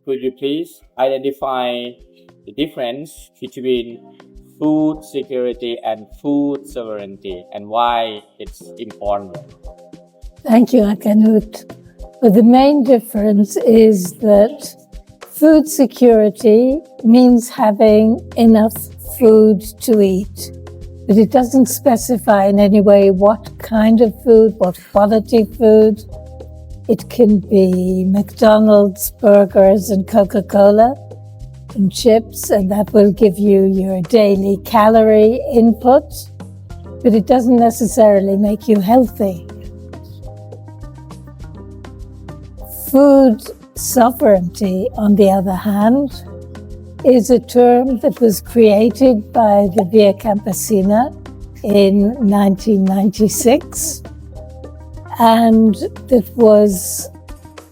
could you please identify the difference between food security and food sovereignty and why it's important? Thank you, Akanut. But the main difference is that food security means having enough food to eat. But it doesn't specify in any way what kind of food, what quality food. It can be McDonald's, burgers, and Coca-Cola, and chips, and that will give you your daily calorie input, but it doesn't necessarily make you healthy. Food sovereignty, on the other hand, is a term that was created by the Via Campesina in 1996, and that was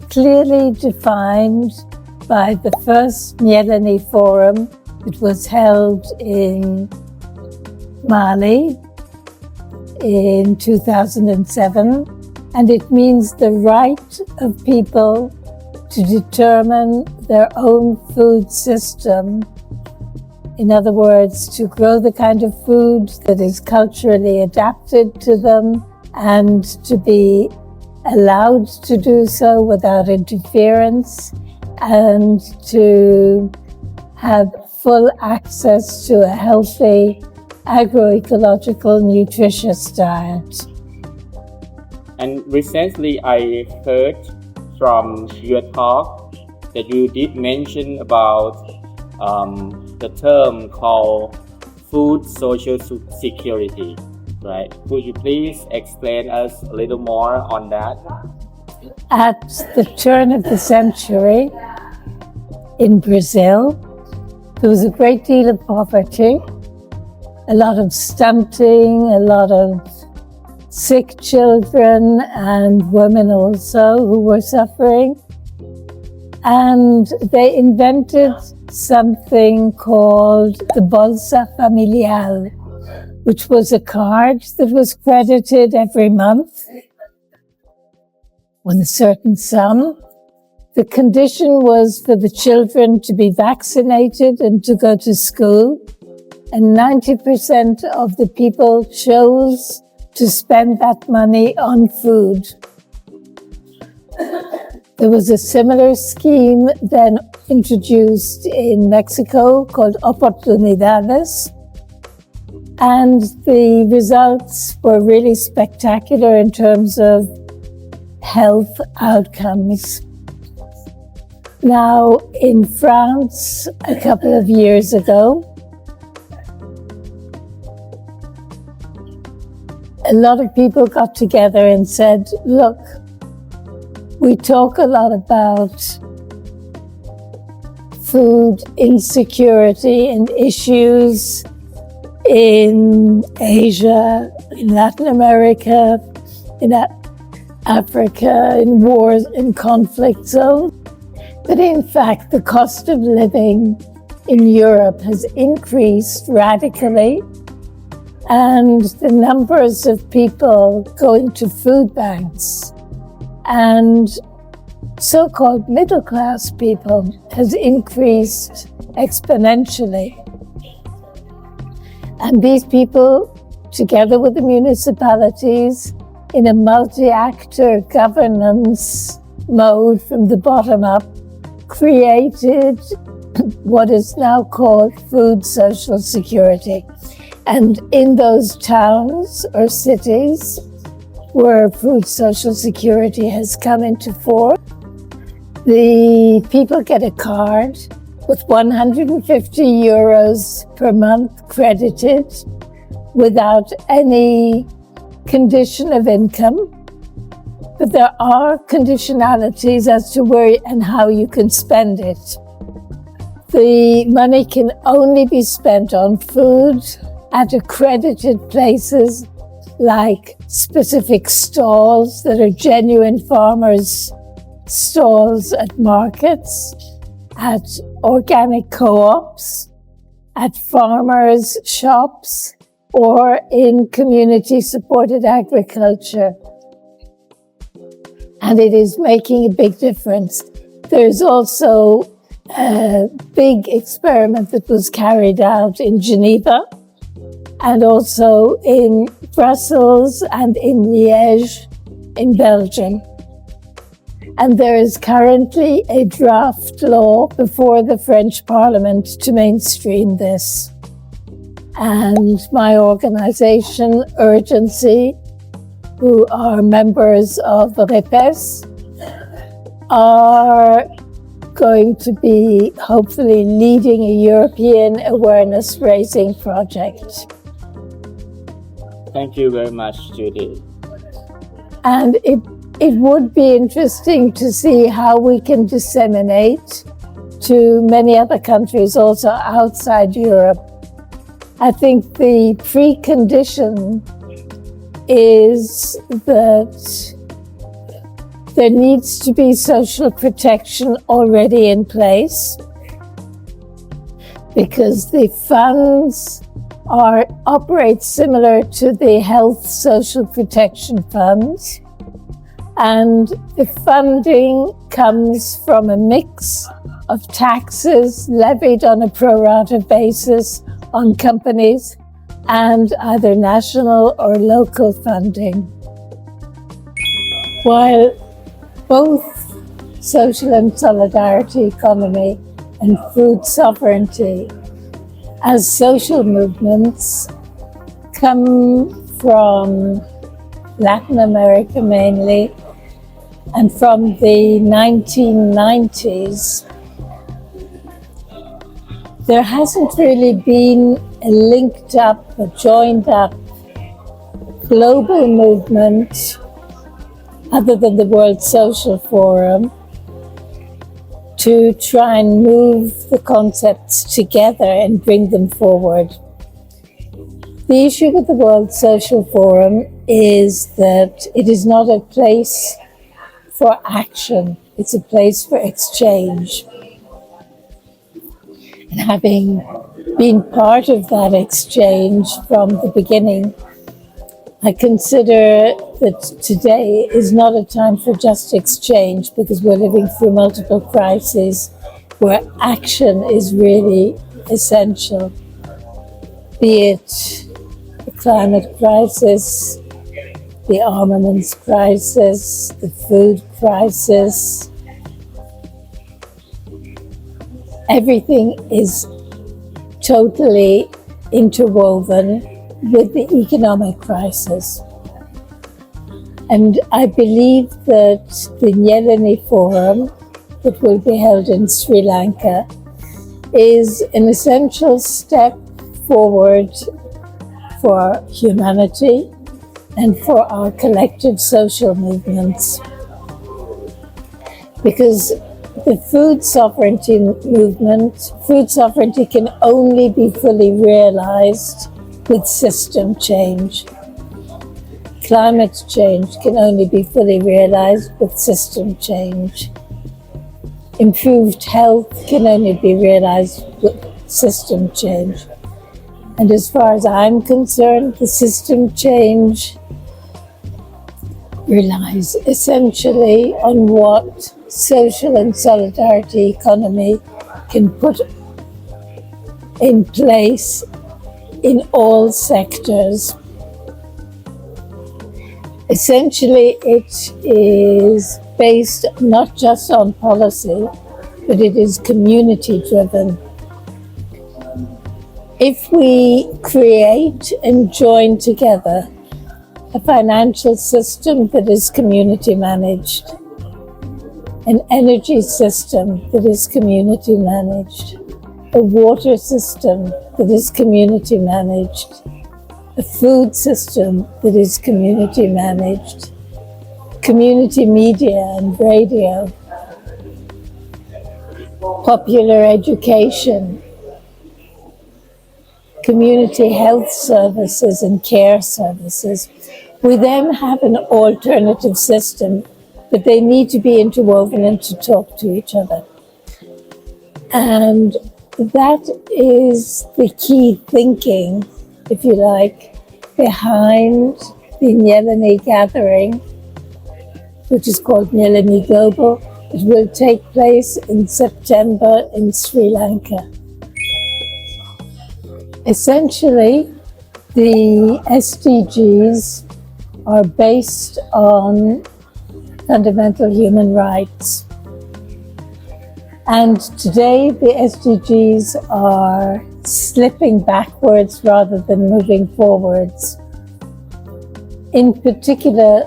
clearly defined by the first Nyeleni Forum that was held in Mali in 2007, and it means the right of people to determine their own food system. In other words, to grow the kind of food that is culturally adapted to them and to be allowed to do so without interference, and to have full access to a healthy, agroecological, nutritious diet. And recently I heard from your talk that you did mention about the term called food social security, right? Could you please explain us a little more on that? At the turn of the century in Brazil, there was a great deal of poverty, a lot of stunting, a lot of sick children and women also who were suffering. And they invented something called the Bolsa Familiar, which was a card that was credited every month with a certain sum. The condition was for the children to be vaccinated and to go to school. And 90% of the people chose to spend that money on food. There was a similar scheme then introduced in Mexico called Oportunidades. And the results were really spectacular in terms of health outcomes. Now, in France, a couple of years ago, a lot of people got together and said, look, we talk a lot about food insecurity and issues in Asia, in Latin America, in Africa, in wars, in conflict zones. But in fact, the cost of living in Europe has increased radically, and the numbers of people going to food banks and so-called middle-class people has increased exponentially. And these people, together with the municipalities, in a multi-actor governance mode from the bottom up, created what is now called food social security. And in those towns or cities where food social security has come into force, the people get a card with 150 euros per month credited without any condition of income. But there are conditionalities as to where and how you can spend it. The money can only be spent on food at accredited places like specific stalls that are genuine farmers' stalls at markets, at organic co-ops, at farmers' shops, or in community-supported agriculture. And it is making a big difference. There's also a big experiment that was carried out in Geneva and also in Brussels and in Liège in Belgium. And there is currently a draft law before the French Parliament to mainstream this. And my organization, Urgency, who are members of Ripess, are going to be hopefully leading a European awareness raising project. Thank you very much, Judith. And it would be interesting to see how we can disseminate to many other countries also outside Europe. I think the precondition is that there needs to be social protection already in place because the funds operate similar to the health social protection funds, and the funding comes from a mix of taxes levied on a pro rata basis on companies and either national or local funding. While both social and solidarity economy and food sovereignty as social movements come from Latin America mainly and from the 1990s, there hasn't really been a linked up, a joined up global movement other than the World Social Forum to try and move the concepts together and bring them forward. The issue with the World Social Forum is that it is not a place for action, it's a place for exchange. And having been part of that exchange from the beginning, I consider that today is not a time for just exchange because we're living through multiple crises where action is really essential, be it the climate crisis, the armaments crisis, the food crisis. Everything is totally interwoven with the economic crisis. And I believe that the Nyeleni Forum that will be held in Sri Lanka is an essential step forward for humanity and for our collective social movements. Because the food sovereignty movement, food sovereignty can only be fully realized with system change. Climate change can only be fully realized with system change. Improved health can only be realized with system change. And as far as I'm concerned, the system change relies essentially on what social and solidarity economy can put in place in all sectors. Essentially, it is based not just on policy, but it is community driven. If we create and join together a financial system that is community managed, an energy system that is community managed, a water system that is community managed, a food system that is community managed, community media and radio, popular education, community health services and care services. We then have an alternative system, but they need to be interwoven and to talk to each other. And that is the key thinking, if you like, behind the Nyeleni gathering, which is called Nyeleni Global, It will take place in September in Sri Lanka. Essentially, the SDGs are based on fundamental human rights. And today the SDGs are slipping backwards rather than moving forwards. In particular,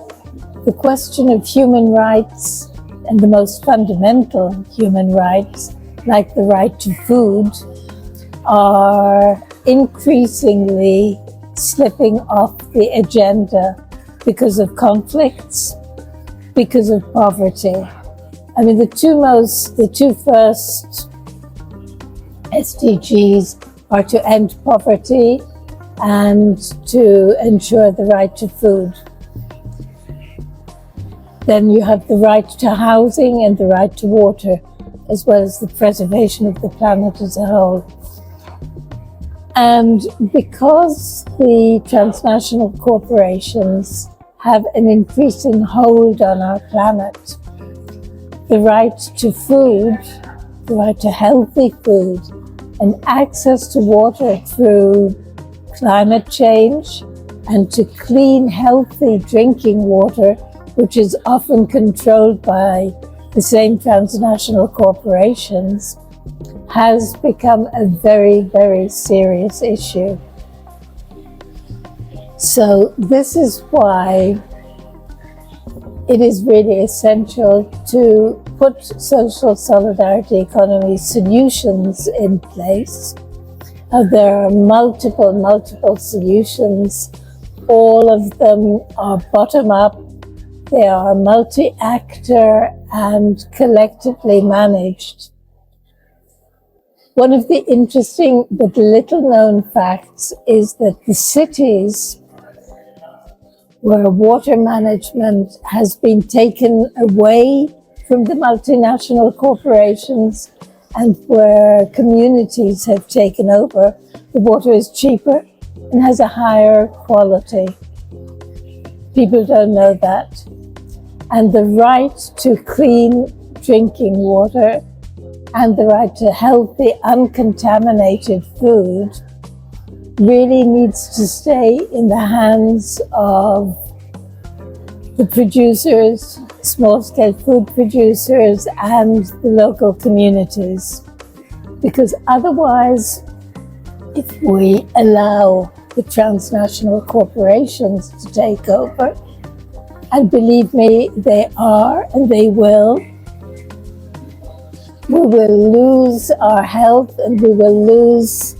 the question of human rights and the most fundamental human rights, like the right to food, are increasingly slipping off the agenda because of conflicts, because of poverty. I mean, the two first SDGs are to end poverty and to ensure the right to food. Then you have the right to housing and the right to water, as well as the preservation of the planet as a whole. And because the transnational corporations have an increasing hold on our planet, the right to food, the right to healthy food, and access to water through climate change and to clean, healthy drinking water, which is often controlled by the same transnational corporations, has become a very, very serious issue. So this is why it is really essential to put social solidarity economy solutions in place. There are multiple solutions. All of them are bottom-up. They are multi-actor and collectively managed. One of the interesting but little-known facts is that the cities where water management has been taken away from the multinational corporations and where communities have taken over, the water is cheaper and has a higher quality. People don't know that. And the right to clean drinking water and the right to healthy, uncontaminated food really needs to stay in the hands of the producers, small-scale food producers, and the local communities. Because otherwise, if we allow the transnational corporations to take over, and believe me, they are and they will, we will lose our health and we will lose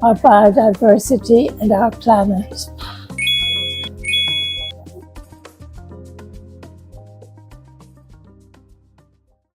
our biodiversity and our planet.